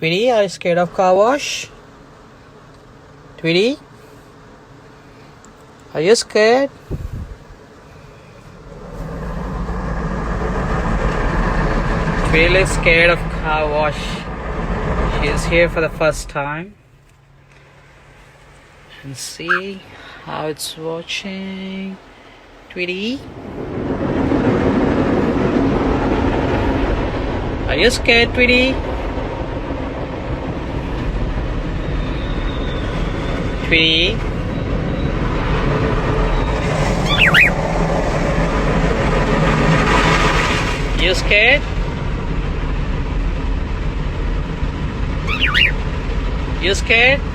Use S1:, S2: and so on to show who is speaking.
S1: Tweety, are you scared of car wash? Tweety? Are you scared? Tweety is scared of car wash. She is here for the first time. And see how it's watching. Tweety? Are you scared, Tweety? Tweety? You scared? You scared?